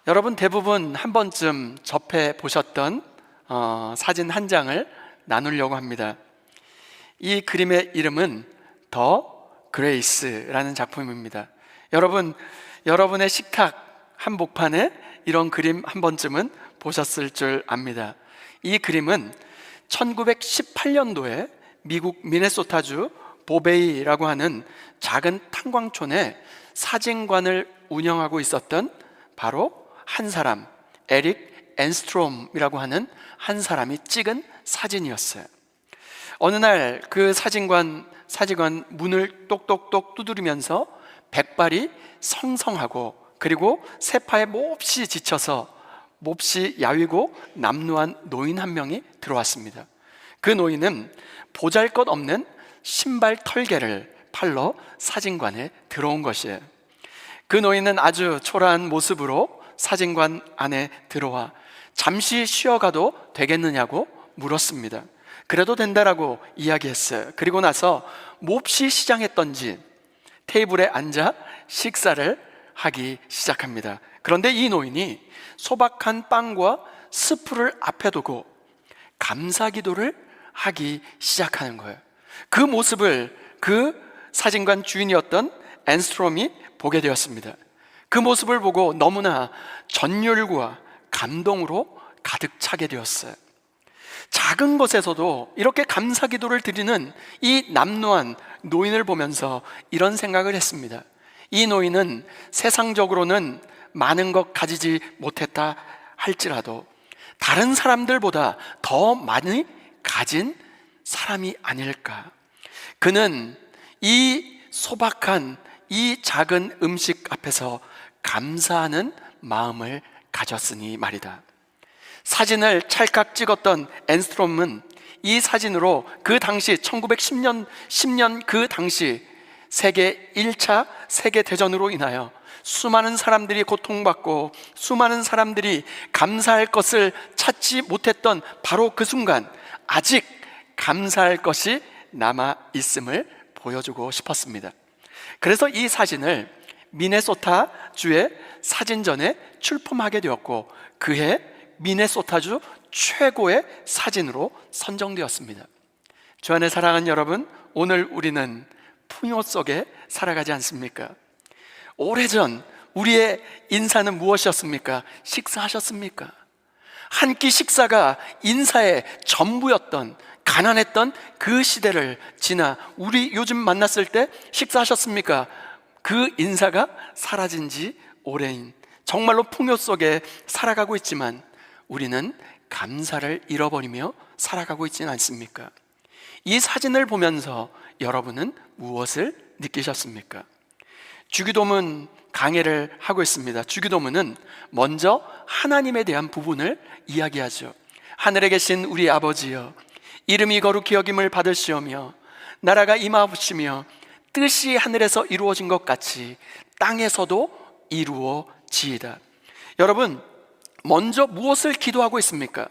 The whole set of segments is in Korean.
여러분 대부분 한 번쯤 접해 보셨던 사진 한 장을 나누려고 합니다. 이 그림의 이름은 더 그레이스라는 작품입니다. 여러분의 식탁 한복판에 이런 그림 한 번쯤은 보셨을 줄 압니다. 이 그림은 1918년도에 미국 미네소타주 보베이라고 하는 작은 탄광촌에 사진관을 운영하고 있었던 바로 한 사람, 에릭 앤스트롬이라고 하는 한 사람이 찍은 사진이었어요. 어느 날 그 사진관 문을 똑똑똑 두드리면서 백발이 성성하고 그리고 세파에 몹시 지쳐서 몹시 야위고 남루한 노인 한 명이 들어왔습니다. 그 노인은 보잘것없는 신발 털개를 팔러 사진관에 들어온 것이에요. 그 노인은 아주 초라한 모습으로 사진관 안에 들어와 잠시 쉬어가도 되겠느냐고 물었습니다. 그래도 된다라고 이야기했어요. 그리고 나서 몹시 시장했던지 테이블에 앉아 식사를 하기 시작합니다. 그런데 이 노인이 소박한 빵과 스프를 앞에 두고 감사기도를 하기 시작하는 거예요. 그 모습을 그 사진관 주인이었던 앤스트롬이 보게 되었습니다. 그 모습을 보고 너무나 전율과 감동으로 가득 차게 되었어요. 작은 것에서도 이렇게 감사 기도를 드리는 이 남루한 노인을 보면서 이런 생각을 했습니다. 이 노인은 세상적으로는 많은 것 가지지 못했다 할지라도 다른 사람들보다 더 많이 가진 사람이 아닐까. 그는 이 소박한 이 작은 음식 앞에서 감사하는 마음을 가졌으니 말이다. 사진을 찰칵 찍었던 앤스트롬은 이 사진으로 그 당시 1910년 그 당시 세계 1차 세계대전으로 인하여 수많은 사람들이 고통받고 수많은 사람들이 감사할 것을 찾지 못했던 바로 그 순간 아직 감사할 것이 남아있음을 보여주고 싶었습니다. 그래서 이 사진을 미네소타 주의 사진전에 출품하게 되었고 그해 미네소타주 최고의 사진으로 선정되었습니다. 주 안에 사랑하는 여러분, 오늘 우리는 풍요 속에 살아가지 않습니까? 오래전 우리의 인사는 무엇이었습니까? 식사하셨습니까? 한 끼 식사가 인사의 전부였던 가난했던 그 시대를 지나 우리 요즘 만났을 때 식사하셨습니까? 그 인사가 사라진 지 오래인 정말로 풍요 속에 살아가고 있지만 우리는 감사를 잃어버리며 살아가고 있지는 않습니까? 이 사진을 보면서 여러분은 무엇을 느끼셨습니까? 주기도문 강해를 하고 있습니다. 주기도문은 먼저 하나님에 대한 부분을 이야기하죠. 하늘에 계신 우리 아버지여, 이름이 거룩히 여김을 받으시오며 나라가 임하옵시며 뜻이 하늘에서 이루어진 것 같이 땅에서도 이루어지이다. 여러분, 먼저 무엇을 기도하고 있습니까?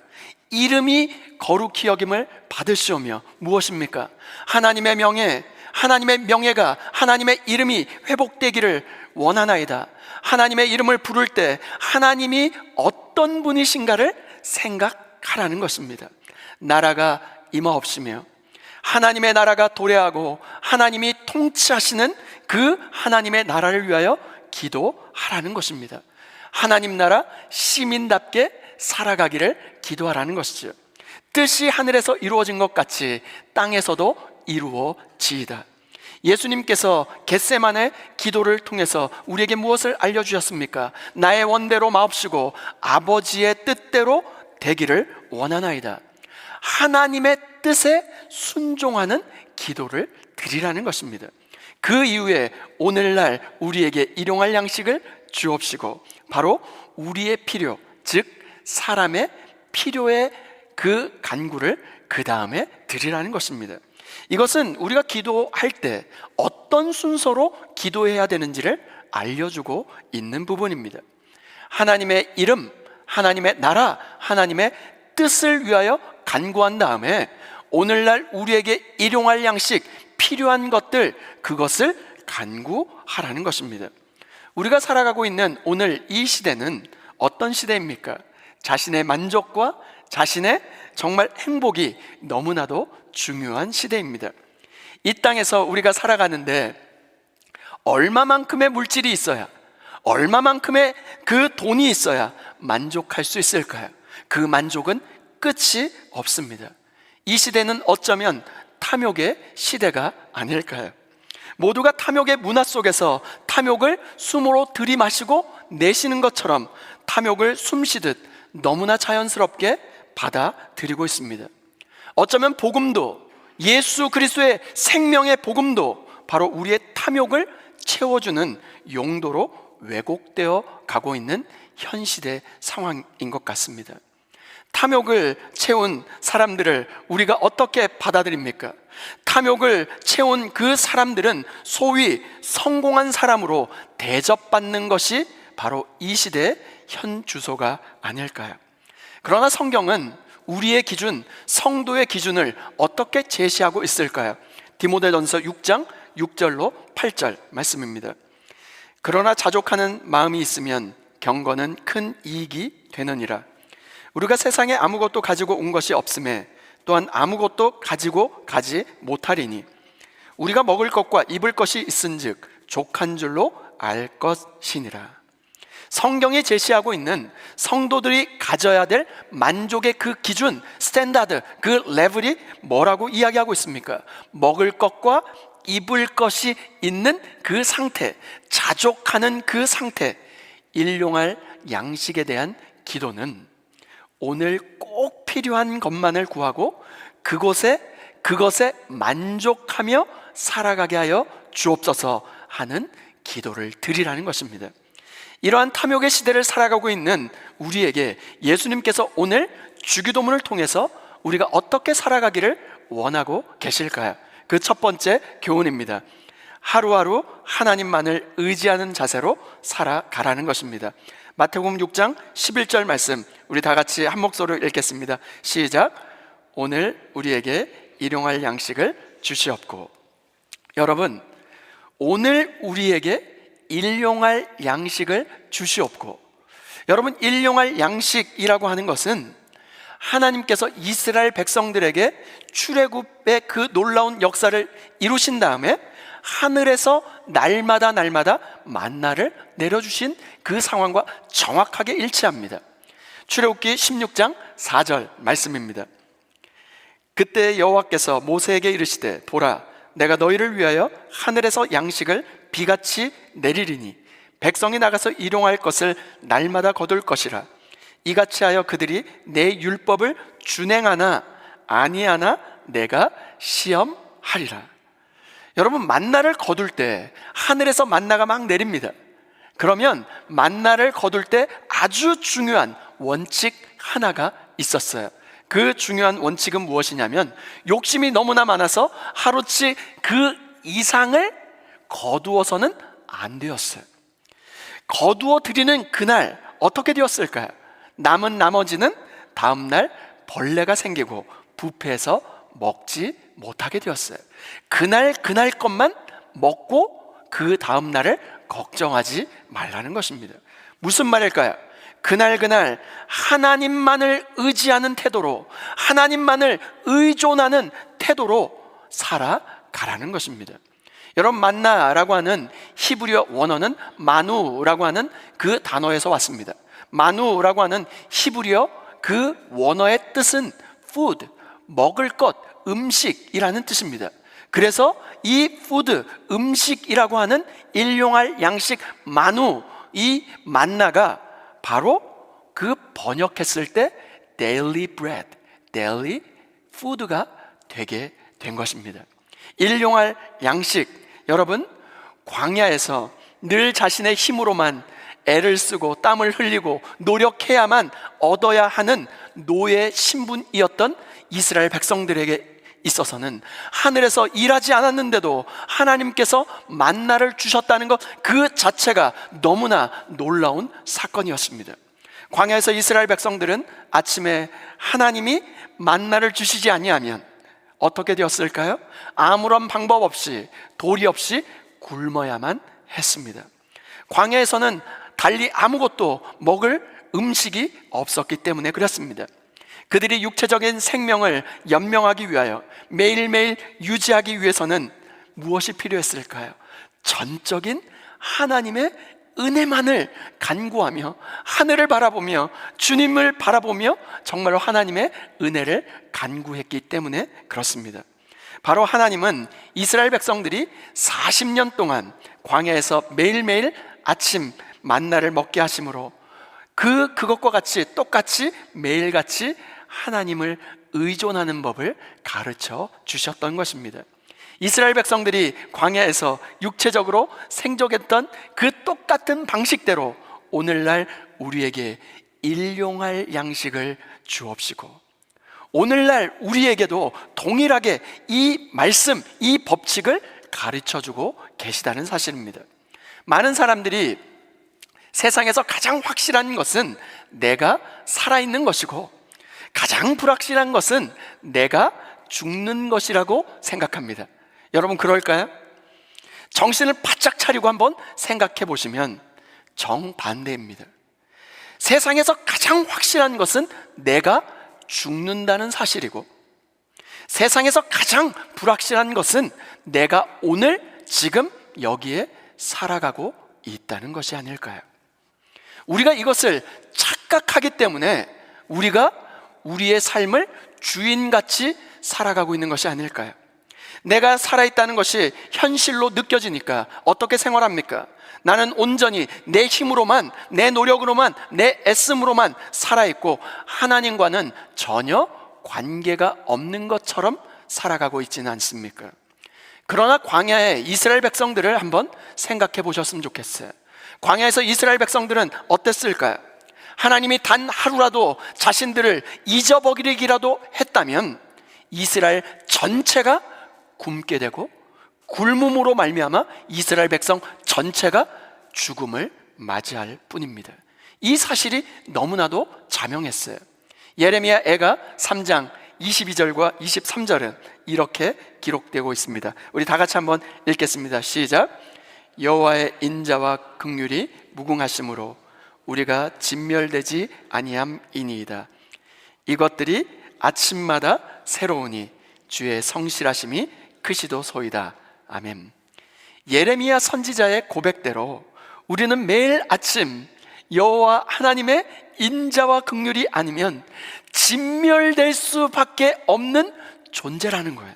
이름이 거룩히 여김을 받으시오며 무엇입니까? 하나님의 명예가 하나님의 이름이 회복되기를 원하나이다. 하나님의 이름을 부를 때 하나님이 어떤 분이신가를 생각하라는 것입니다. 나라가 임하옵시며 하나님의 나라가 도래하고 하나님이 통치하시는 그 하나님의 나라를 위하여 기도하라는 것입니다. 하나님 나라 시민답게 살아가기를 기도하라는 것이죠. 뜻이 하늘에서 이루어진 것 같이 땅에서도 이루어지이다. 예수님께서 겟세마네 기도를 통해서 우리에게 무엇을 알려주셨습니까? 나의 원대로 마옵시고 아버지의 뜻대로 되기를 원하나이다. 하나님의 뜻에 순종하는 기도를 드리라는 것입니다. 그 이후에 오늘날 우리에게 일용할 양식을 주옵시고 바로 우리의 필요, 즉 사람의 필요의 그 간구를 그 다음에 드리라는 것입니다. 이것은 우리가 기도할 때 어떤 순서로 기도해야 되는지를 알려주고 있는 부분입니다. 하나님의 이름, 하나님의 나라, 하나님의 뜻을 위하여 간구한 다음에 오늘날 우리에게 일용할 양식, 필요한 것들, 그것을 간구하라는 것입니다. 우리가 살아가고 있는 오늘 이 시대는 어떤 시대입니까? 자신의 만족과 자신의 정말 행복이 너무나도 중요한 시대입니다. 이 땅에서 우리가 살아가는데 얼마만큼의 물질이 있어야, 얼마만큼의 그 돈이 있어야 만족할 수 있을까요? 그 만족은 끝이 없습니다. 이 시대는 어쩌면 탐욕의 시대가 아닐까요? 모두가 탐욕의 문화 속에서 탐욕을 숨으로 들이마시고 내쉬는 것처럼 탐욕을 숨쉬듯 너무나 자연스럽게 받아들이고 있습니다. 어쩌면 복음도, 예수 그리스도의 생명의 복음도 바로 우리의 탐욕을 채워주는 용도로 왜곡되어 가고 있는 현 시대 상황인 것 같습니다. 탐욕을 채운 사람들을 우리가 어떻게 받아들입니까? 탐욕을 채운 그 사람들은 소위 성공한 사람으로 대접받는 것이 바로 이 시대의 현 주소가 아닐까요? 그러나 성경은 우리의 기준, 성도의 기준을 어떻게 제시하고 있을까요? 디모데전서 6장 6절로 8절 말씀입니다. 그러나 자족하는 마음이 있으면 경건은 큰 이익이 되느니라. 우리가 세상에 아무것도 가지고 온 것이 없음에 또한 아무것도 가지고 가지 못하리니 우리가 먹을 것과 입을 것이 있은즉 족한 줄로 알 것이니라. 성경이 제시하고 있는 성도들이 가져야 될 만족의 그 기준, 스탠다드, 그 레벨이 뭐라고 이야기하고 있습니까? 먹을 것과 입을 것이 있는 그 상태, 자족하는 그 상태, 일용할 양식에 대한 기도는 오늘 꼭 필요한 것만을 구하고 그것에 만족하며 살아가게 하여 주옵소서 하는 기도를 드리라는 것입니다. 이러한 탐욕의 시대를 살아가고 있는 우리에게 예수님께서 오늘 주기도문을 통해서 우리가 어떻게 살아가기를 원하고 계실까요? 그 첫 번째 교훈입니다. 하루하루 하나님만을 의지하는 자세로 살아가라는 것입니다. 마태복음 6장 11절 말씀 우리 다 같이 한 목소리로 읽겠습니다. 시작. 오늘 우리에게 일용할 양식을 주시옵고. 여러분, 오늘 우리에게 일용할 양식을 주시옵고. 여러분, 일용할 양식이라고 하는 것은 하나님께서 이스라엘 백성들에게 출애굽의 그 놀라운 역사를 이루신 다음에 하늘에서 날마다 만나를 내려주신 그 상황과 정확하게 일치합니다. 출애굽기 16장 4절 말씀입니다. 그때 여호와께서 모세에게 이르시되 보라, 내가 너희를 위하여 하늘에서 양식을 비같이 내리리니 백성이 나가서 일용할 것을 날마다 거둘 것이라. 이같이 하여 그들이 내 율법을 준행하나 아니하나 내가 시험하리라. 여러분, 만나를 거둘 때 하늘에서 만나가 막 내립니다. 그러면 만나를 거둘 때 아주 중요한 원칙 하나가 있었어요. 그 중요한 원칙은 무엇이냐면 욕심이 너무나 많아서 하루치 그 이상을 거두어서는 안 되었어요. 거두어 드리는 그날 어떻게 되었을까요? 남은 나머지는 다음날 벌레가 생기고 부패해서 먹지 못하게 되었어요. 그날 것만 먹고 그 다음날을 걱정하지 말라는 것입니다. 무슨 말일까요? 그날 하나님만을 의지하는 태도로, 하나님만을 의존하는 태도로 살아가라는 것입니다. 여러분, 만나라고 하는 히브리어 원어는 마누라고 하는 그 단어에서 왔습니다. 마누라고 하는 히브리어 그 원어의 뜻은 food, 먹을 것, 음식이라는 뜻입니다. 그래서 이 푸드, 음식이라고 하는 일용할 양식 마누, 이 만나가 바로 그 번역했을 때 daily bread, daily food가 되게 된 것입니다. 일용할 양식, 여러분, 광야에서 늘 자신의 힘으로만 애를 쓰고 땀을 흘리고 노력해야만 얻어야 하는 노예 신분이었던 이스라엘 백성들에게 있어서는 하늘에서 일하지 않았는데도 하나님께서 만나를 주셨다는 것 그 자체가 너무나 놀라운 사건이었습니다. 광야에서 이스라엘 백성들은 아침에 하나님이 만나를 주시지 아니하면 어떻게 되었을까요? 아무런 방법 없이, 도리 없이 굶어야만 했습니다. 광야에서는 달리 아무것도 먹을 음식이 없었기 때문에 그렇습니다. 그들이 육체적인 생명을 연명하기 위하여 매일매일 유지하기 위해서는 무엇이 필요했을까요? 전적인 하나님의 은혜만을 간구하며 하늘을 바라보며 주님을 바라보며 정말로 하나님의 은혜를 간구했기 때문에 그렇습니다. 바로 하나님은 이스라엘 백성들이 40년 동안 광야에서 매일매일 아침 만나를 먹게 하심으로 그것과 같이 똑같이 매일같이 하나님을 의존하는 법을 가르쳐 주셨던 것입니다. 이스라엘 백성들이 광야에서 육체적으로 생존했던 그 똑같은 방식대로 오늘날 우리에게 일용할 양식을 주옵시고, 오늘날 우리에게도 동일하게 이 말씀, 이 법칙을 가르쳐주고 계시다는 사실입니다. 많은 사람들이 세상에서 가장 확실한 것은 내가 살아있는 것이고 가장 불확실한 것은 내가 죽는 것이라고 생각합니다. 여러분 그럴까요? 정신을 바짝 차리고 한번 생각해 보시면 정반대입니다. 세상에서 가장 확실한 것은 내가 죽는다는 사실이고, 세상에서 가장 불확실한 것은 내가 오늘 지금 여기에 살아가고 있다는 것이 아닐까요? 우리가 이것을 착각하기 때문에 우리가 우리의 삶을 주인같이 살아가고 있는 것이 아닐까요? 내가 살아있다는 것이 현실로 느껴지니까 어떻게 생활합니까? 나는 온전히 내 힘으로만, 내 노력으로만, 내 애씀으로만 살아있고 하나님과는 전혀 관계가 없는 것처럼 살아가고 있지는 않습니까? 그러나 광야의 이스라엘 백성들을 한번 생각해 보셨으면 좋겠어요. 광야에서 이스라엘 백성들은 어땠을까요? 하나님이 단 하루라도 자신들을 잊어버리기라도 했다면 이스라엘 전체가 굶게 되고 굶음으로 말미암아 이스라엘 백성 전체가 죽음을 맞이할 뿐입니다. 이 사실이 너무나도 자명했어요. 예레미야 애가 3장 22절과 23절은 이렇게 기록되고 있습니다. 우리 다 같이 한번 읽겠습니다. 시작. 여호와의 인자와 긍휼이 무궁하심으로 우리가 진멸되지 아니함이니이다. 이것들이 아침마다 새로우니 주의 성실하심이 크시도소이다. 아멘. 예레미야 선지자의 고백대로 우리는 매일 아침 여호와 하나님의 인자와 긍휼이 아니면 진멸될 수밖에 없는 존재라는 거예요.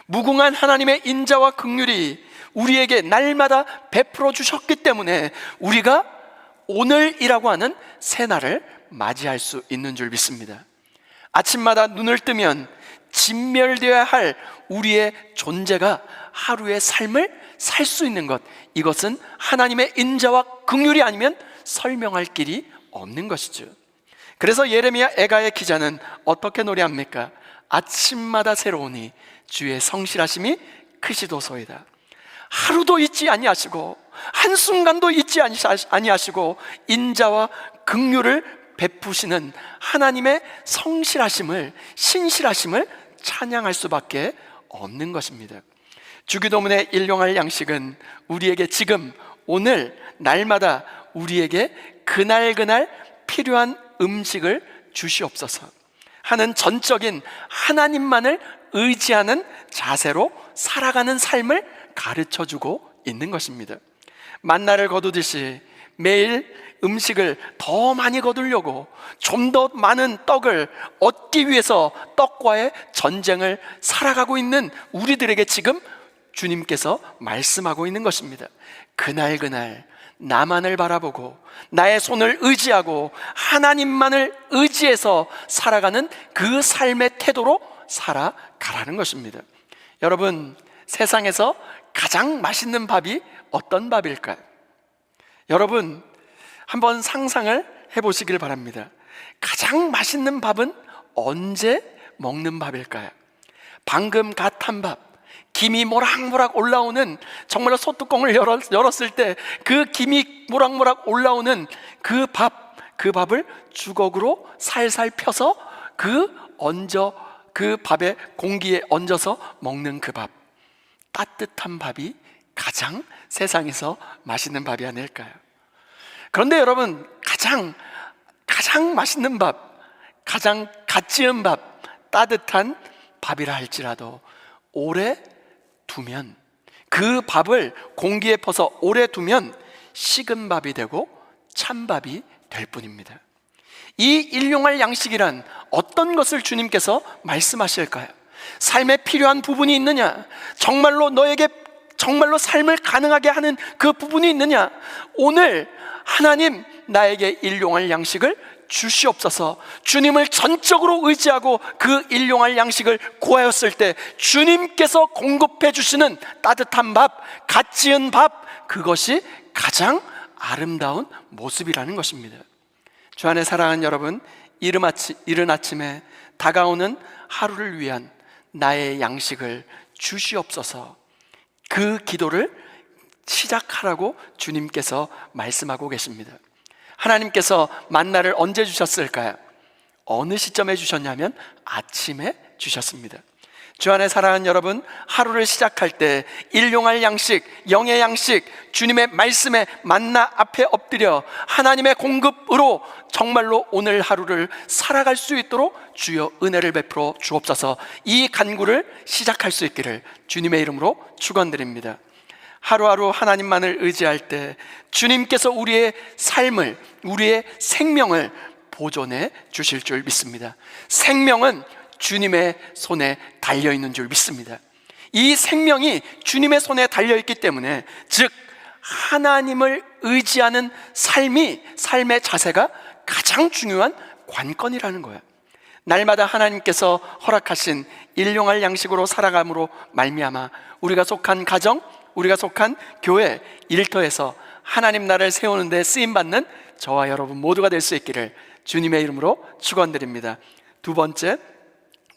무궁한 하나님의 인자와 긍휼이 우리에게 날마다 베풀어 주셨기 때문에 우리가 오늘이라고 하는 새날을 맞이할 수 있는 줄 믿습니다. 아침마다 눈을 뜨면 진멸되어야 할 우리의 존재가 하루의 삶을 살 수 있는 것, 이것은 하나님의 인자와 긍휼이 아니면 설명할 길이 없는 것이죠. 그래서 예레미야 애가의 기자는 어떻게 노래합니까? 아침마다 새로우니 주의 성실하심이 크시도소이다. 하루도 잊지 아니하시고 한순간도 잊지 아니하시고 인자와 긍휼을 베푸시는 하나님의 성실하심을, 신실하심을 찬양할 수밖에 없는 것입니다. 주기도문의 일용할 양식은 우리에게 지금 오늘 날마다 우리에게 그날 필요한 음식을 주시옵소서 하는 전적인 하나님만을 의지하는 자세로 살아가는 삶을 가르쳐주고 있는 것입니다. 만나를 거두듯이 매일 음식을 더 많이 거두려고 좀 더 많은 떡을 얻기 위해서 떡과의 전쟁을 살아가고 있는 우리들에게 지금 주님께서 말씀하고 있는 것입니다. 그날 나만을 바라보고 나의 손을 의지하고 하나님만을 의지해서 살아가는 그 삶의 태도로 살아가라는 것입니다. 여러분, 세상에서 가장 맛있는 밥이 어떤 밥일까요? 여러분, 한번 상상을 해보시길 바랍니다. 가장 맛있는 밥은 언제 먹는 밥일까요? 방금 갓 한 밥, 김이 모락모락 올라오는, 정말로 소뚜껑을 열었을 때 그 김이 모락모락 올라오는 그 밥을 주걱으로 살살 펴서 그 밥에 공기에 얹어서 먹는 그 밥, 따뜻한 밥이 가장 세상에서 맛있는 밥이 아닐까요? 그런데 여러분, 가장 맛있는 밥, 가장 갓 지은 밥, 따뜻한 밥이라 할지라도 오래 두면, 그 밥을 공기에 퍼서 오래 두면 식은 밥이 되고 찬밥이 될 뿐입니다. 이 일용할 양식이란 어떤 것을 주님께서 말씀하실까요? 삶에 필요한 부분이 있느냐? 정말로 너에게 정말로 삶을 가능하게 하는 그 부분이 있느냐? 오늘 하나님, 나에게 일용할 양식을 주시옵소서. 주님을 전적으로 의지하고 그 일용할 양식을 구하였을 때 주님께서 공급해 주시는 따뜻한 밥, 갓 지은 밥, 그것이 가장 아름다운 모습이라는 것입니다. 주 안에 사랑하는 여러분, 이른 아침에 다가오는 하루를 위한 나의 양식을 주시옵소서. 그 기도를 시작하라고 주님께서 말씀하고 계십니다. 하나님께서 만나를 언제 주셨을까요? 어느 시점에 주셨냐면 아침에 주셨습니다. 주 안에 사랑하는 여러분, 하루를 시작할 때 일용할 양식, 영의 양식, 주님의 말씀에 만나 앞에 엎드려 하나님의 공급으로 정말로 오늘 하루를 살아갈 수 있도록 주여 은혜를 베풀어 주옵소서. 이 간구를 시작할 수 있기를 주님의 이름으로 축원드립니다. 하루하루 하나님만을 의지할 때 주님께서 우리의 삶을, 우리의 생명을 보존해 주실 줄 믿습니다. 생명은 주님의 손에 달려있는 줄 믿습니다. 이 생명이 주님의 손에 달려있기 때문에, 즉 하나님을 의지하는 삶의 자세가 가장 중요한 관건이라는 거예요. 날마다 하나님께서 허락하신 일용할 양식으로 살아감으로 말미암아 우리가 속한 가정, 우리가 속한 교회, 일터에서 하나님 나라를 세우는 데 쓰임받는 저와 여러분 모두가 될 수 있기를 주님의 이름으로 축원드립니다. 두 번째,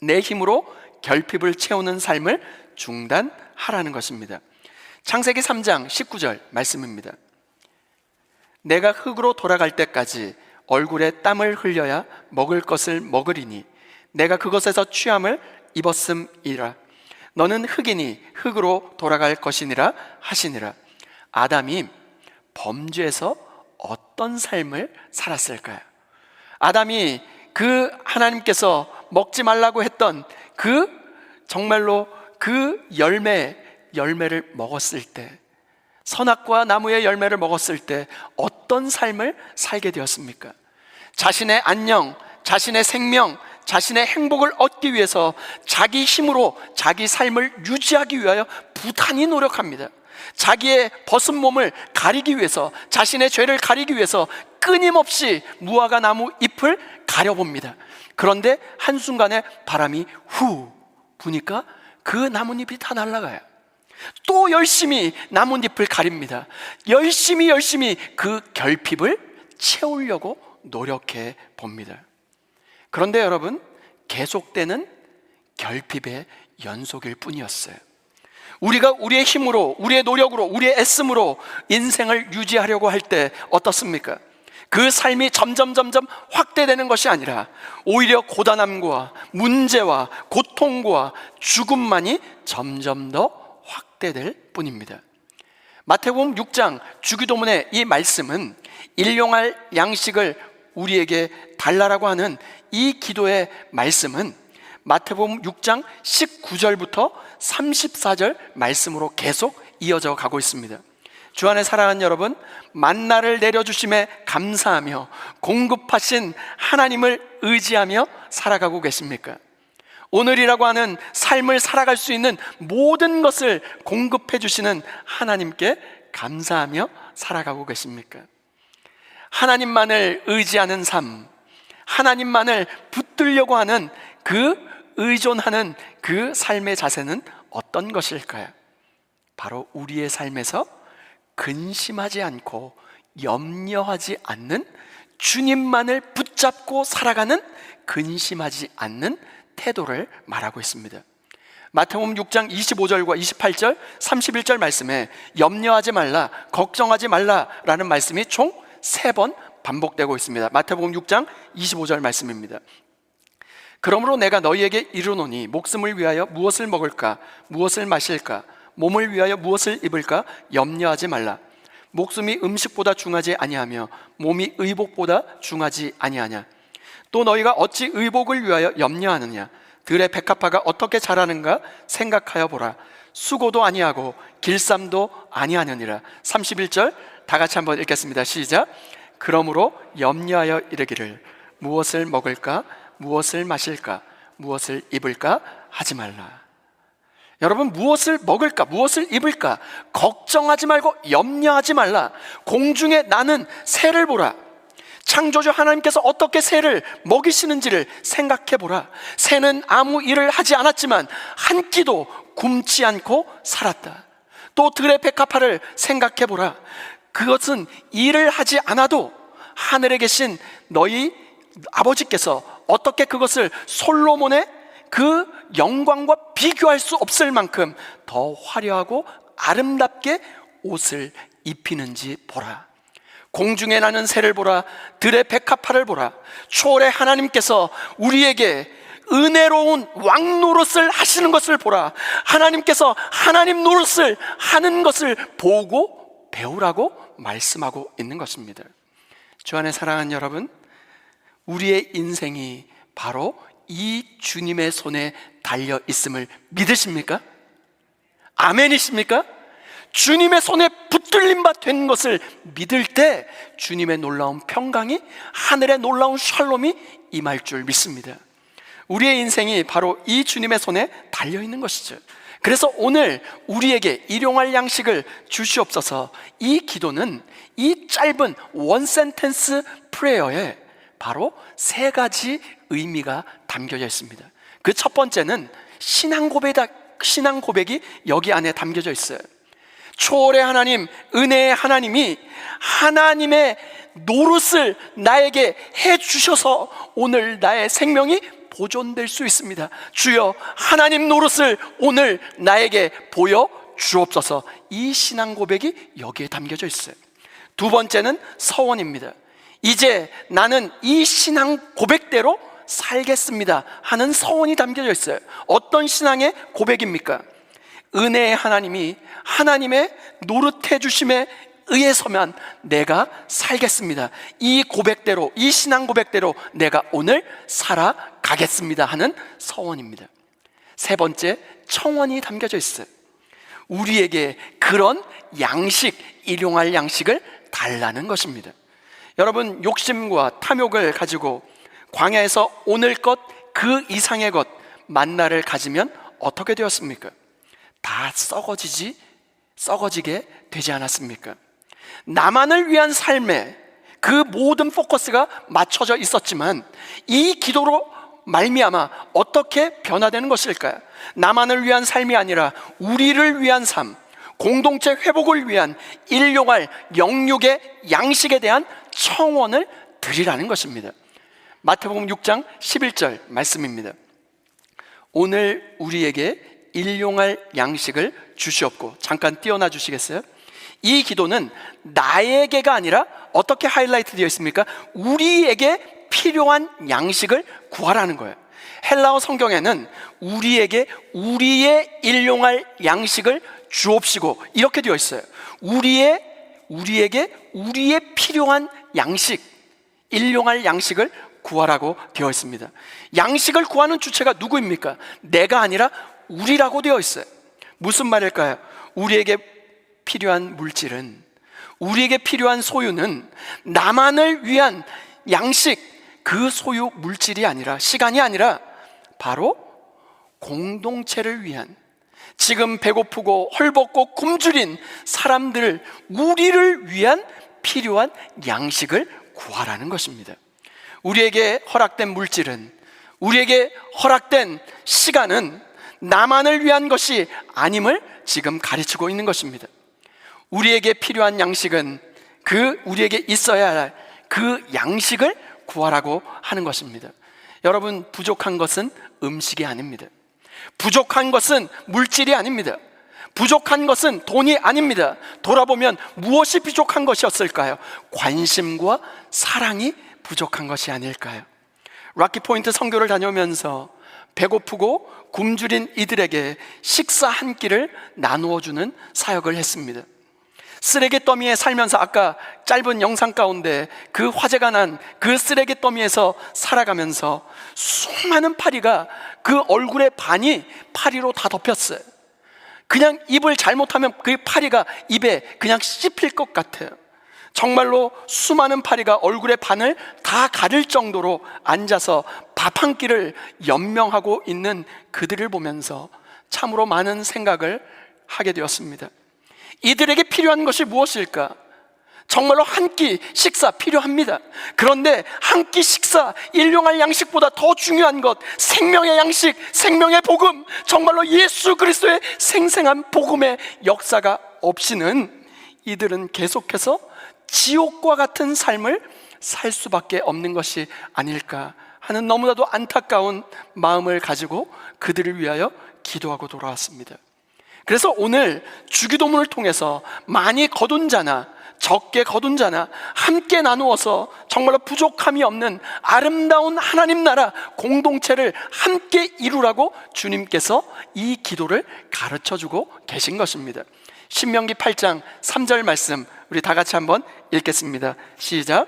내 힘으로 결핍을 채우는 삶을 중단하라는 것입니다. 창세기 3장 19절 말씀입니다. 내가 흙으로 돌아갈 때까지 얼굴에 땀을 흘려야 먹을 것을 먹으리니 내가 그것에서 취함을 입었음이라. 너는 흙이니 흙으로 돌아갈 것이니라 하시니라. 아담이 범죄에서 어떤 삶을 살았을까요? 아담이 그 하나님께서 먹지 말라고 했던 그 정말로 그 열매를 먹었을 때, 선악과 나무의 열매를 먹었을 때 어떤 삶을 살게 되었습니까? 자신의 안녕, 자신의 생명, 자신의 행복을 얻기 위해서 자기 힘으로 자기 삶을 유지하기 위하여 부단히 노력합니다. 자기의 벗은 몸을 가리기 위해서, 자신의 죄를 가리기 위해서 끊임없이 무화과 나무 잎을 가려봅니다. 그런데 한순간에 바람이 후 부니까 그 나뭇잎이 다 날아가요. 또 열심히 나뭇잎을 가립니다. 열심히 그 결핍을 채우려고 노력해 봅니다. 그런데 여러분, 계속되는 결핍의 연속일 뿐이었어요. 우리가 우리의 힘으로, 우리의 노력으로, 우리의 애씀으로 인생을 유지하려고 할 때 어떻습니까? 그 삶이 점점 확대되는 것이 아니라 오히려 고단함과 문제와 고통과 죽음만이 점점 더 확대될 뿐입니다. 마태복음 6장 주기도문의 이 말씀은 일용할 양식을 우리에게 달라라고 하는 이 기도의 말씀은 마태복음 6장 19절부터 34절 말씀으로 계속 이어져 가고 있습니다. 주 안에 사랑하는 여러분, 만나를 내려주심에 감사하며 공급하신 하나님을 의지하며 살아가고 계십니까? 오늘이라고 하는 삶을 살아갈 수 있는 모든 것을 공급해 주시는 하나님께 감사하며 살아가고 계십니까? 하나님만을 의지하는 삶, 하나님만을 붙들려고 하는 그 의존하는 그 삶의 자세는 어떤 것일까요? 바로 우리의 삶에서 근심하지 않고 염려하지 않는, 주님만을 붙잡고 살아가는 근심하지 않는 태도를 말하고 있습니다. 마태복음 6장 25절과 28절, 31절 말씀에 염려하지 말라, 걱정하지 말라라는 말씀이 총 3번 반복되고 있습니다. 마태복음 6장 25절 말씀입니다. 그러므로 내가 너희에게 이르노니 목숨을 위하여 무엇을 먹을까, 무엇을 마실까, 몸을 위하여 무엇을 입을까 염려하지 말라. 목숨이 음식보다 중하지 아니하며 몸이 의복보다 중하지 아니하냐. 또 너희가 어찌 의복을 위하여 염려하느냐. 들의 백합화가 어떻게 자라는가 생각하여 보라. 수고도 아니하고 길쌈도 아니하느니라. 31절 다 같이 한번 읽겠습니다. 시작. 그러므로 염려하여 이르기를 무엇을 먹을까, 무엇을 마실까, 무엇을 입을까 하지 말라. 여러분, 무엇을 먹을까, 무엇을 입을까 걱정하지 말고 염려하지 말라. 공중에 나는 새를 보라. 창조주 하나님께서 어떻게 새를 먹이시는지를 생각해 보라. 새는 아무 일을 하지 않았지만 한 끼도 굶지 않고 살았다. 또 들의 백합화를 생각해 보라. 그것은 일을 하지 않아도 하늘에 계신 너희 아버지께서 어떻게 그것을 솔로몬의 그 영광과 비교할 수 없을 만큼 더 화려하고 아름답게 옷을 입히는지 보라. 공중에 나는 새를 보라. 들의 백합화를 보라. 초월의 하나님께서 우리에게 은혜로운 왕 노릇을 하시는 것을 보라. 하나님께서 하나님 노릇을 하는 것을 보고 배우라고 말씀하고 있는 것입니다. 주 안에 사랑하는 여러분, 우리의 인생이 바로 이 주님의 손에 달려 있음을 믿으십니까? 아멘이십니까? 주님의 손에 붙들림 바 된 것을 믿을 때 주님의 놀라운 평강이, 하늘의 놀라운 샬롬이 임할 줄 믿습니다. 우리의 인생이 바로 이 주님의 손에 달려 있는 것이죠. 그래서 오늘 우리에게 일용할 양식을 주시옵소서. 이 기도는 이 짧은 원 센텐스 프레어에 바로 세 가지 의미가 담겨져 있습니다. 그 첫 번째는 신앙 고백이 여기 안에 담겨져 있어요. 초월의 하나님, 은혜의 하나님이 하나님의 노릇을 나에게 해주셔서 오늘 나의 생명이 보존될 수 있습니다. 주여, 하나님 노릇을 오늘 나에게 보여 주옵소서. 이 신앙 고백이 여기에 담겨져 있어요. 두 번째는 서원입니다. 이제 나는 이 신앙 고백대로 살겠습니다 하는 서원이 담겨져 있어요. 어떤 신앙의 고백입니까? 은혜의 하나님이 하나님의 노릇해 주심에 의해서만 내가 살겠습니다. 이 고백대로, 이 신앙 고백대로 내가 오늘 살아가겠습니다 하는 서원입니다. 세 번째, 청원이 담겨져 있어요. 우리에게 그런 양식, 일용할 양식을 달라는 것입니다. 여러분, 욕심과 탐욕을 가지고 광야에서 오늘 것, 그 이상의 것, 만나를 가지면 어떻게 되었습니까? 다 썩어지게 되지 않았습니까? 나만을 위한 삶에 그 모든 포커스가 맞춰져 있었지만 이 기도로 말미암아 어떻게 변화되는 것일까요? 나만을 위한 삶이 아니라 우리를 위한 삶, 공동체 회복을 위한 일용할 영육의 양식에 대한 청원을 드리라는 것입니다. 마태복음 6장 11절 말씀입니다. 오늘 우리에게 일용할 양식을 주시옵고. 잠깐 띄워놔 주시겠어요? 이 기도는 나에게가 아니라 어떻게 하이라이트 되어 있습니까? 우리에게 필요한 양식을 구하라는 거예요. 헬라어 성경에는 우리에게 우리의 일용할 양식을 주옵시고 이렇게 되어 있어요. 우리에게 우리의 필요한 양식, 일용할 양식을 구하라고 되어 있습니다. 양식을 구하는 주체가 누구입니까? 내가 아니라 우리라고 되어 있어요. 무슨 말일까요? 우리에게 필요한 물질은, 우리에게 필요한 소유는 나만을 위한 양식, 그 소유 물질이 아니라, 시간이 아니라 바로 공동체를 위한, 지금 배고프고 헐벗고 굶주린 사람들, 우리를 위한 필요한 양식을 구하라는 것입니다. 우리에게 허락된 물질은, 우리에게 허락된 시간은 나만을 위한 것이 아님을 지금 가르치고 있는 것입니다. 우리에게 필요한 양식은 우리에게 있어야 할 그 양식을 구하라고 하는 것입니다. 여러분, 부족한 것은 음식이 아닙니다. 부족한 것은 물질이 아닙니다. 부족한 것은 돈이 아닙니다. 돌아보면 무엇이 부족한 것이었을까요? 관심과 사랑이 부족한 것이 아닐까요? 락키포인트 선교를 다녀오면서 배고프고 굶주린 이들에게 식사 한 끼를 나누어 주는 사역을 했습니다. 쓰레기 더미에 살면서 아까 짧은 영상 가운데 그 화재가 난 그 쓰레기 더미에서 살아가면서 수많은 파리가 그 얼굴의 반이 파리로 다 덮였어요. 그냥 입을 잘못하면 그 파리가 입에 그냥 씹힐 것 같아요. 정말로 수많은 파리가 얼굴의 반을 다 가릴 정도로 앉아서 밥 한 끼를 연명하고 있는 그들을 보면서 참으로 많은 생각을 하게 되었습니다. 이들에게 필요한 것이 무엇일까? 정말로 한 끼 식사 필요합니다. 그런데 한 끼 식사, 일용할 양식보다 더 중요한 것, 생명의 양식, 생명의 복음, 정말로 예수 그리스도의 생생한 복음의 역사가 없이는 이들은 계속해서 지옥과 같은 삶을 살 수밖에 없는 것이 아닐까 하는 너무나도 안타까운 마음을 가지고 그들을 위하여 기도하고 돌아왔습니다. 그래서 오늘 주기도문을 통해서 많이 거둔 자나 적게 거둔 자나 함께 나누어서 정말로 부족함이 없는 아름다운 하나님 나라 공동체를 함께 이루라고 주님께서 이 기도를 가르쳐주고 계신 것입니다. 신명기 8장 3절 말씀 우리 다 같이 한번 읽겠습니다. 시작.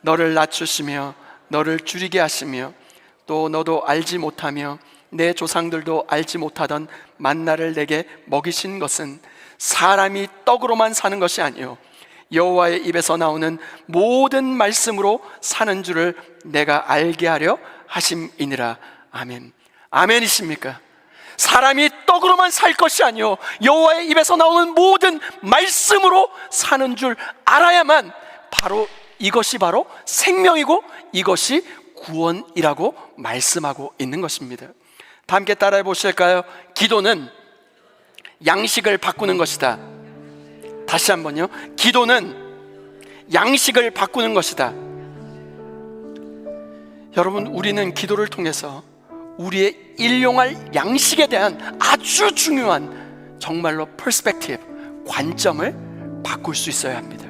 너를 낮추시며 너를 줄이게 하시며 또 너도 알지 못하며 내 조상들도 알지 못하던 만나를 내게 먹이신 것은 사람이 떡으로만 사는 것이 아니요 여호와의 입에서 나오는 모든 말씀으로 사는 줄을 내가 알게 하려 하심이니라. 아멘. 아멘이십니까? 사람이 떡으로만 살 것이 아니요 여호와의 입에서 나오는 모든 말씀으로 사는 줄 알아야만 바로 이것이 바로 생명이고 이것이 구원이라고 말씀하고 있는 것입니다. 다 함께 따라해 보실까요? 기도는 양식을 바꾸는 것이다. 다시 한번요. 기도는 양식을 바꾸는 것이다. 여러분, 우리는 기도를 통해서 우리의 일용할 양식에 대한 아주 중요한 정말로 퍼스펙티브, 관점을 바꿀 수 있어야 합니다.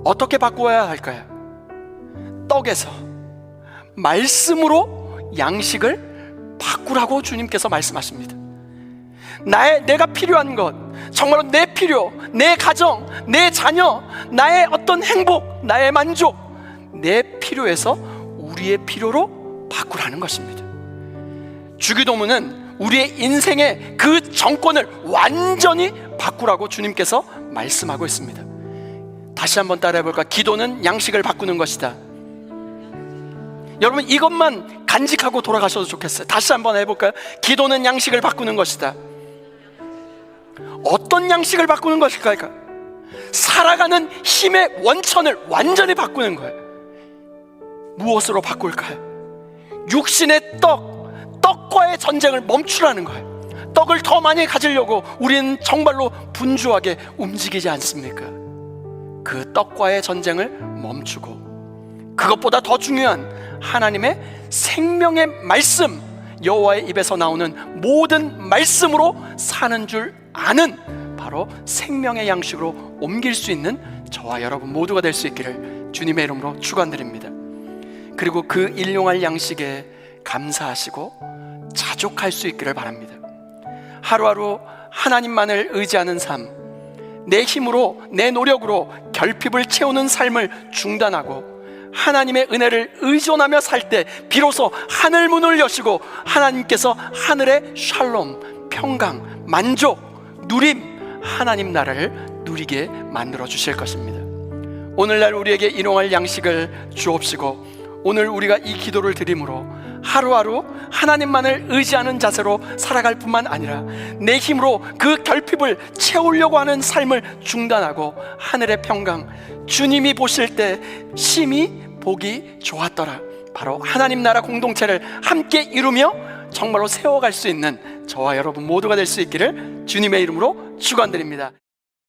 어떻게 바꾸어야 할까요? 떡에서 말씀으로 양식을 바꾸라고 주님께서 말씀하십니다. 내가 필요한 것, 정말로 내 필요, 내 가정, 내 자녀, 나의 어떤 행복, 나의 만족, 내 필요에서 우리의 필요로 바꾸라는 것입니다. 주기도문은 우리의 인생의 그 정권을 완전히 바꾸라고 주님께서 말씀하고 있습니다. 다시 한번 따라해 볼까? 기도는 양식을 바꾸는 것이다. 여러분, 이것만 간직하고 돌아가셔도 좋겠어요. 다시 한번 해볼까요? 기도는 양식을 바꾸는 것이다. 어떤 양식을 바꾸는 것일까요? 살아가는 힘의 원천을 완전히 바꾸는 거예요. 무엇으로 바꿀까요? 육신의 떡과의 전쟁을 멈추라는 거예요. 떡을 더 많이 가지려고 우리는 정말로 분주하게 움직이지 않습니까? 그 떡과의 전쟁을 멈추고 그것보다 더 중요한 하나님의 생명의 말씀, 여호와의 입에서 나오는 모든 말씀으로 사는 줄 아는 바로 생명의 양식으로 옮길 수 있는 저와 여러분 모두가 될 수 있기를 주님의 이름으로 축원드립니다. 그리고 그 일용할 양식에 감사하시고 자족할 수 있기를 바랍니다. 하루하루 하나님만을 의지하는 삶, 내 힘으로 내 노력으로 결핍을 채우는 삶을 중단하고 하나님의 은혜를 의존하며 살 때 비로소 하늘 문을 여시고 하나님께서 하늘의 샬롬, 평강, 만족, 누림, 하나님 나라를 누리게 만들어 주실 것입니다. 오늘날 우리에게 일용할 양식을 주옵시고 오늘 우리가 이 기도를 드림으로 하루하루 하나님만을 의지하는 자세로 살아갈 뿐만 아니라 내 힘으로 그 결핍을 채우려고 하는 삶을 중단하고 하늘의 평강, 주님이 보실 때 심히 보기 좋았더라, 바로 하나님 나라 공동체를 함께 이루며 정말로 세워갈 수 있는 저와 여러분 모두가 될 수 있기를 주님의 이름으로 축원드립니다.